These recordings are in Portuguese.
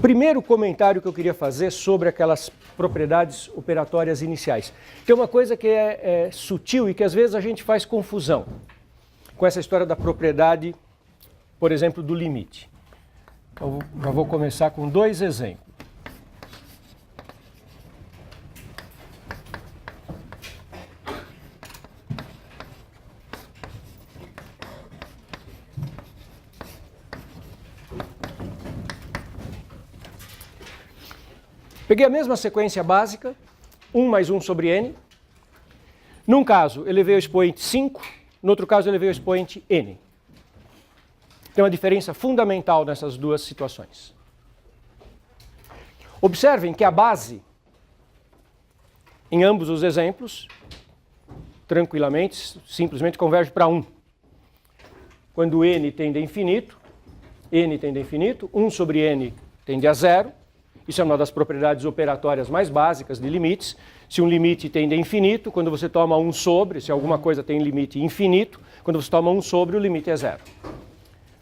Primeiro comentário que eu queria fazer sobre aquelas propriedades operatórias iniciais. Tem uma coisa que é sutil e que às vezes a gente faz confusão com essa história da propriedade, por exemplo, do limite. Então, já vou começar com dois exemplos. Peguei a mesma sequência básica, 1 mais 1 sobre n. Num caso, elevei o expoente 5, no outro caso, elevei o expoente n. Tem uma diferença fundamental nessas duas situações. Observem que a base, em ambos os exemplos, tranquilamente, simplesmente converge para 1. Quando n tende a infinito, 1 sobre n tende a 0. Isso é uma das propriedades operatórias mais básicas de limites. Se um limite tende a infinito, quando você toma 1 sobre, se alguma coisa tem limite infinito, quando você toma 1 sobre, o limite é 0.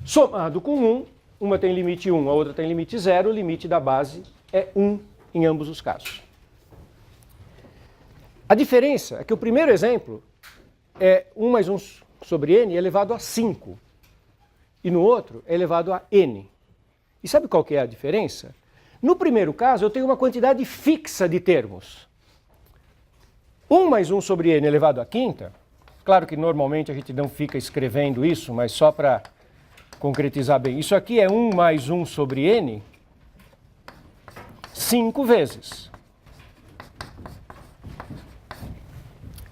Somado com 1, uma tem limite 1, a outra tem limite 0, o limite da base é 1 em ambos os casos. A diferença é que o primeiro exemplo é 1 mais 1 sobre n elevado a 5, e no outro é elevado a n. E sabe qual que é a diferença? No primeiro caso, eu tenho uma quantidade fixa de termos. 1 mais 1 sobre n elevado à quinta, claro que normalmente a gente não fica escrevendo isso, mas só para concretizar bem. Isso aqui é 1 mais 1 sobre n 5 vezes.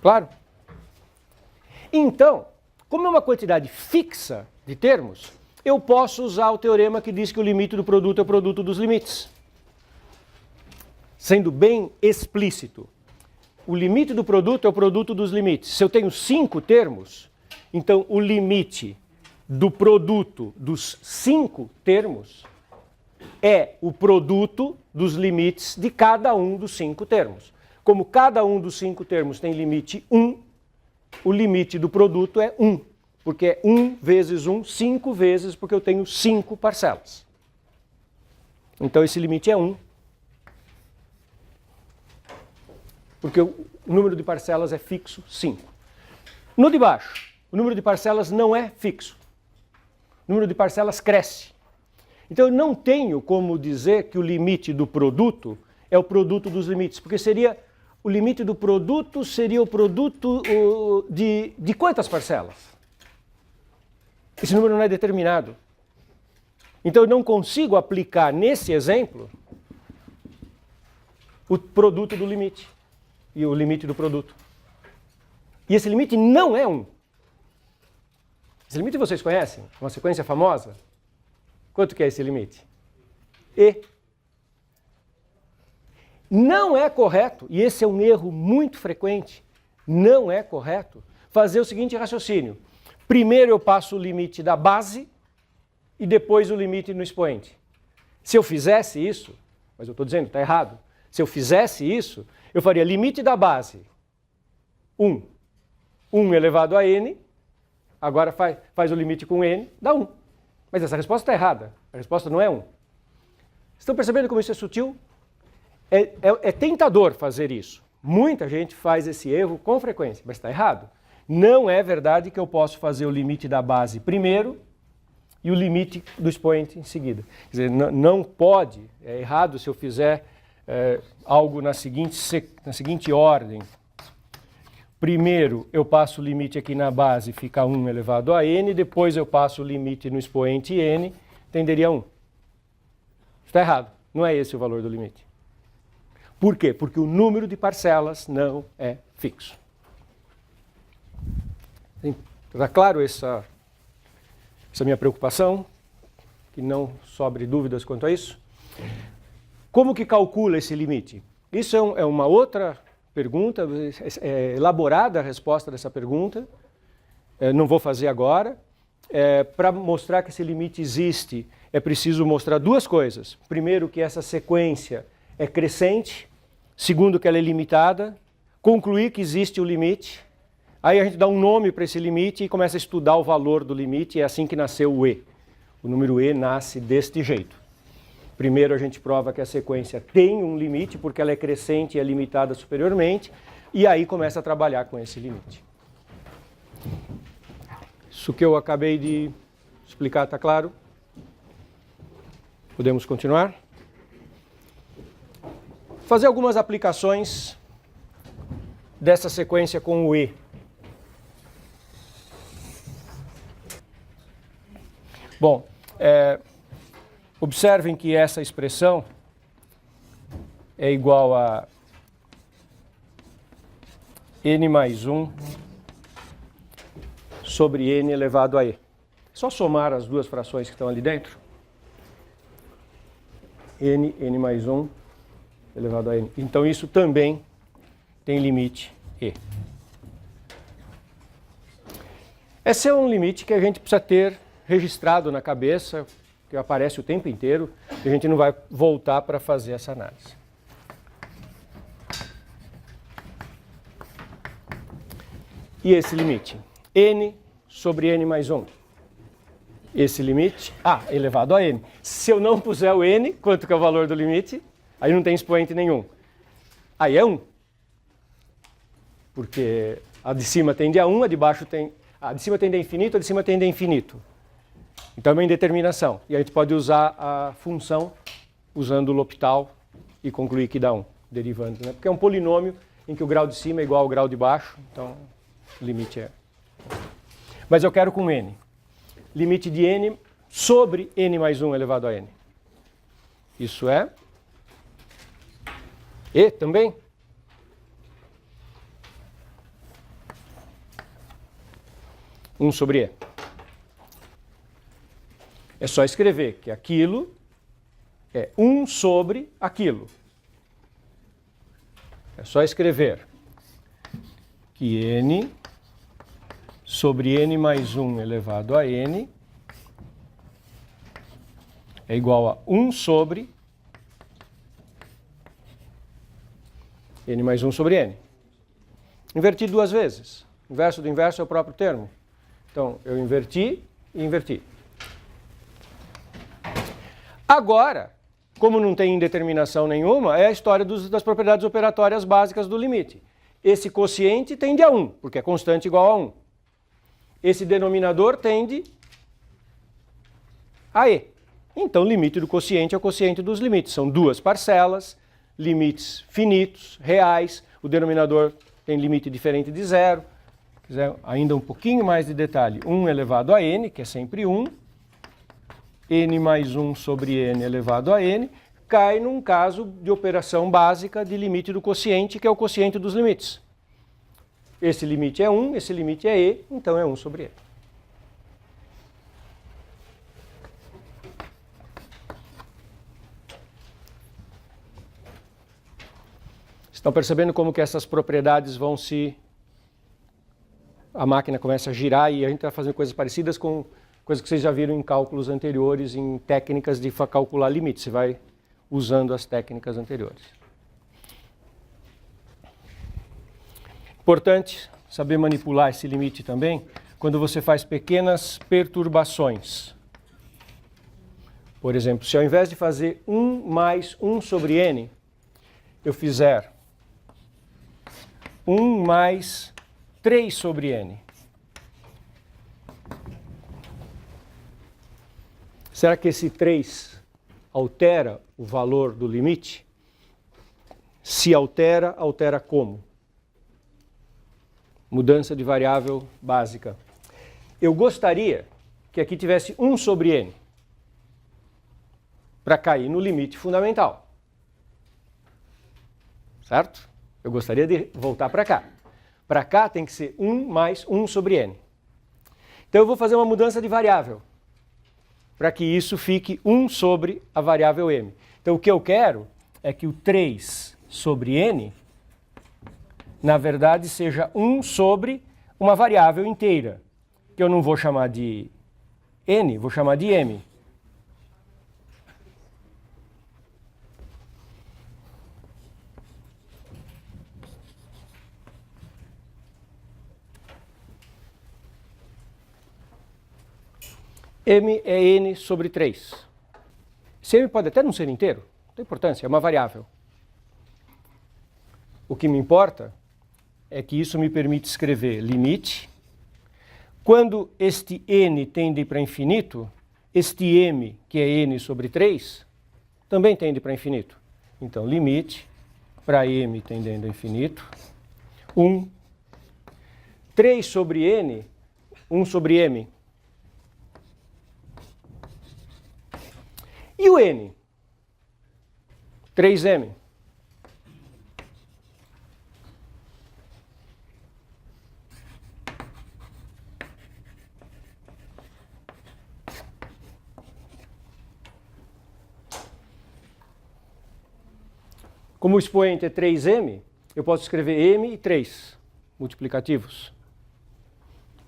Claro? Então, como é uma quantidade fixa de termos, eu posso usar o teorema que diz que o limite do produto é o produto dos limites. Sendo bem explícito, o limite do produto é o produto dos limites. Se eu tenho 5 termos, então o limite do produto dos 5 termos é o produto dos limites de cada um dos 5 termos. Como cada um dos 5 termos tem limite 1, o limite do produto é 1, porque é 1 vezes 1, 5 vezes, porque eu tenho 5 parcelas. Então esse limite é 1. Porque o número de parcelas é fixo, 5. No de baixo, o número de parcelas não é fixo. O número de parcelas cresce. Então eu não tenho como dizer que o limite do produto é o produto dos limites, porque seria o limite do produto seria o produto de quantas parcelas? Esse número não é determinado. Então eu não consigo aplicar nesse exemplo o produto do limite e o limite do produto. E esse limite não é 1. Esse limite vocês conhecem? Uma sequência famosa? Quanto que é esse limite? E. Não é correto, e esse é um erro muito frequente, não é correto fazer o seguinte raciocínio. Primeiro eu passo o limite da base e depois o limite no expoente. Se eu fizesse isso, mas eu estou dizendo, está errado. Se eu fizesse isso, eu faria limite da base 1. 1 elevado a n, agora faz o limite com n, dá 1. Mas essa resposta está errada, a resposta não é 1. Estão percebendo como isso é sutil? É tentador fazer isso. Muita gente faz esse erro com frequência, mas está errado. Não é verdade que eu posso fazer o limite da base primeiro e o limite do expoente em seguida. Quer dizer, não pode, é errado se eu fizer algo na seguinte ordem. Primeiro eu passo o limite aqui na base, fica 1 elevado a n, depois eu passo o limite no expoente n, tenderia a 1. Está errado, não é esse o valor do limite. Por quê? Porque o número de parcelas não é fixo. Está claro essa minha preocupação? Que não sobre dúvidas quanto a isso? Como que calcula esse limite? Isso é uma outra pergunta, é elaborada a resposta dessa pergunta, não vou fazer agora. Para mostrar que esse limite existe, é preciso mostrar duas coisas. Primeiro, que essa sequência é crescente, Segundo, que ela é limitada. Concluir que existe o limite. Aí a gente dá um nome para esse limite e começa a estudar o valor do limite. É assim que nasceu o E. O número E nasce deste jeito. Primeiro a gente prova que a sequência tem um limite, porque ela é crescente e é limitada superiormente. E aí começa a trabalhar com esse limite. Isso que eu acabei de explicar está claro? Podemos continuar? Fazer algumas aplicações dessa sequência com o E. Bom, observem que essa expressão é igual a n mais 1 sobre n elevado a e. É só somar as duas frações que estão ali dentro. N mais 1 elevado a n. Então isso também tem limite e. Esse é um limite que a gente precisa ter registrado na cabeça, que aparece o tempo inteiro, e a gente não vai voltar para fazer essa análise. E esse limite? N sobre n mais 1. Esse limite, elevado a n. Se eu não puser o n, quanto que é o valor do limite? Aí não tem expoente nenhum. Aí é 1. Porque a de cima tende a 1, a de baixo tem... A de cima tende a infinito, a de cima tende a infinito. Então é uma indeterminação. E a gente pode usar a função usando o L'Hopital e concluir que dá 1, derivando, né? Porque é um polinômio em que o grau de cima é igual ao grau de baixo, então o limite é... Mas eu quero com n. Limite de n sobre n mais 1 elevado a n. Isso é... E também? Um sobre e. É só escrever que aquilo é 1 sobre aquilo. É só escrever que n sobre n mais 1 elevado a n é igual a 1 sobre n mais 1 sobre n. Inverti duas vezes. Inverso do inverso é o próprio termo. Então, eu inverti e inverti. Agora, como não tem indeterminação nenhuma, é a história das propriedades operatórias básicas do limite. Esse quociente tende a 1, porque é constante igual a 1. Esse denominador tende a e. Então, o limite do quociente é o quociente dos limites. São duas parcelas, limites finitos, reais. O denominador tem limite diferente de zero. Se quiser ainda um pouquinho mais de detalhe, 1 elevado a n, que é sempre 1, n mais 1 sobre n elevado a n, cai num caso de operação básica de limite do quociente, que é o quociente dos limites. Esse limite é 1, esse limite é e, então é 1 sobre e. Estão percebendo como que essas propriedades vão se... A máquina começa a girar e a gente está fazendo coisas parecidas com coisas que vocês já viram em cálculos anteriores, em técnicas de calcular limites. Você vai usando as técnicas anteriores. Importante saber manipular esse limite também quando você faz pequenas perturbações. Por exemplo, se ao invés de fazer 1 mais 1 sobre n, eu fizer 1 mais 3 sobre n. Será que esse 3 altera o valor do limite? Se altera, altera como? Mudança de variável básica. Eu gostaria que aqui tivesse 1 sobre n, para cair no limite fundamental. Certo? Eu gostaria de voltar para cá. Para cá tem que ser 1 mais 1 sobre n. Então eu vou fazer uma mudança de variável, para que isso fique 1 sobre a variável m. Então o que eu quero é que o 3 sobre n, na verdade, seja 1 sobre uma variável inteira, que eu não vou chamar de n, vou chamar de m. m é n sobre 3. Esse m pode até não ser inteiro, não tem importância, é uma variável. O que me importa é que isso me permite escrever limite. Quando este n tende para infinito, este m, que é n sobre 3, também tende para infinito. Então, limite para m tendendo a infinito, 1, 3 sobre n, 1 sobre m. E o n? 3m. Como o expoente é 3m, eu posso escrever m e 3 multiplicativos.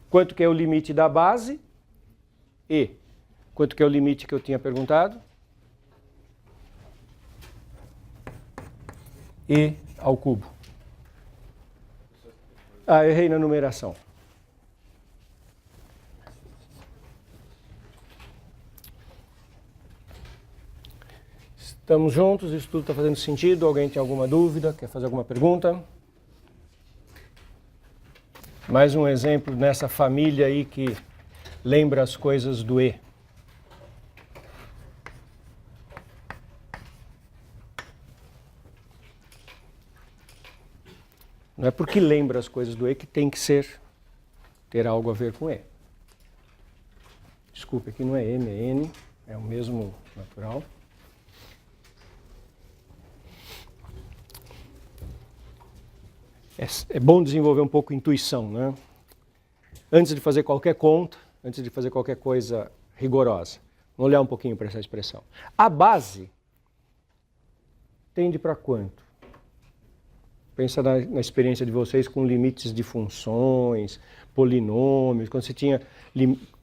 Quanto que é o limite da base? E. Quanto que é o limite que eu tinha perguntado? E ao cubo. Ah, errei na numeração. Estamos juntos, isso tudo está fazendo sentido? Alguém tem alguma dúvida? Quer fazer alguma pergunta? Mais um exemplo nessa família aí que lembra as coisas do E. Não é porque lembra as coisas do E que tem que ter algo a ver com E. Desculpe, aqui não é M, é N, é o mesmo natural. É bom desenvolver um pouco a intuição, né? Antes de fazer qualquer conta, antes de fazer qualquer coisa rigorosa. Vamos olhar um pouquinho para essa expressão. A base tende para quanto? Pensa na experiência de vocês com limites de funções, polinômios, quando você tinha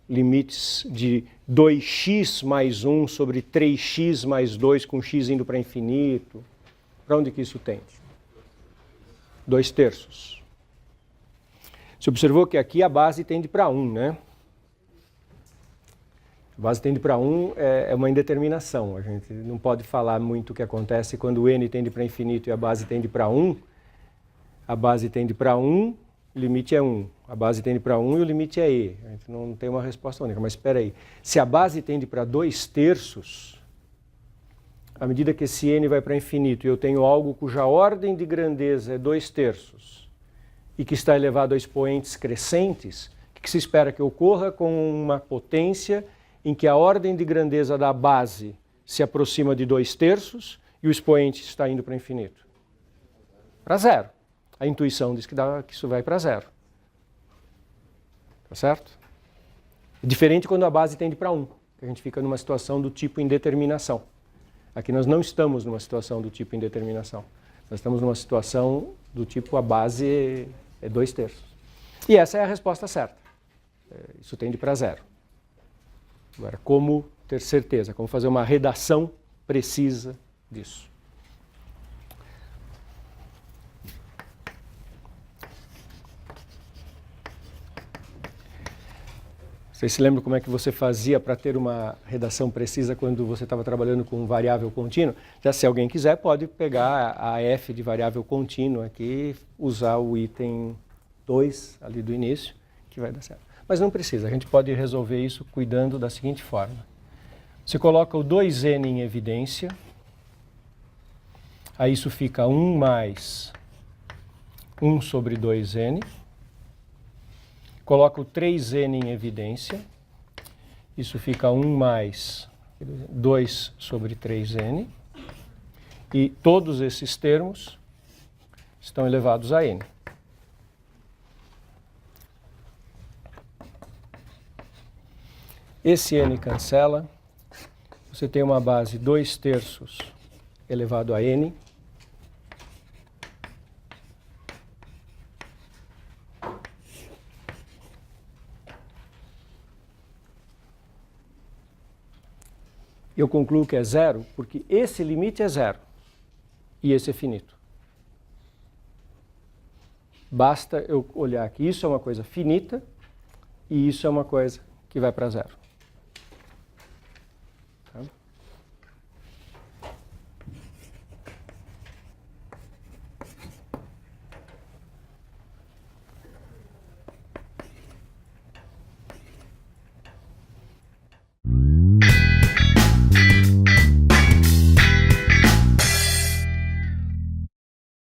limites de 2x mais 1 sobre 3x mais 2 com x indo para infinito. Para onde que isso tende? 2/3. Você observou que aqui a base tende para 1, né? A base tende para 1 é uma indeterminação. A gente não pode falar muito o que acontece quando o n tende para infinito e a base tende para 1. A base tende para 1, o limite é 1. A base tende para 1 e o limite é e. A gente não tem uma resposta única, mas espera aí. Se a base tende para 2/3, à medida que esse n vai para infinito e eu tenho algo cuja ordem de grandeza é 2/3 e que está elevado a expoentes crescentes, o que se espera que ocorra com uma potência em que a ordem de grandeza da base se aproxima de 2/3 e o expoente está indo para infinito? Para zero. A intuição diz que isso vai para zero. Tá certo? É diferente quando a base tende para 1, que a gente fica numa situação do tipo indeterminação. Aqui nós não estamos numa situação do tipo indeterminação. Nós estamos numa situação do tipo a base é 2/3. E essa é a resposta certa. Isso tende para zero. Agora, como ter certeza? Como fazer uma redação precisa disso? Vocês se lembram como é que você fazia para ter uma redação precisa quando você estava trabalhando com variável contínua? Já se alguém quiser, pode pegar a f de variável contínua aqui e usar o item 2 ali do início, que vai dar certo. Mas não precisa, a gente pode resolver isso cuidando da seguinte forma. Você coloca o 2n em evidência, aí isso fica 1 mais 1 sobre 2n. Coloca o 3n em evidência, isso fica 1 mais 2 sobre 3n, e todos esses termos estão elevados a n. Esse n cancela, você tem uma base 2/3 elevado a n, eu concluo que é zero porque esse limite é zero e esse é finito. Basta eu olhar que isso é uma coisa finita e isso é uma coisa que vai para zero.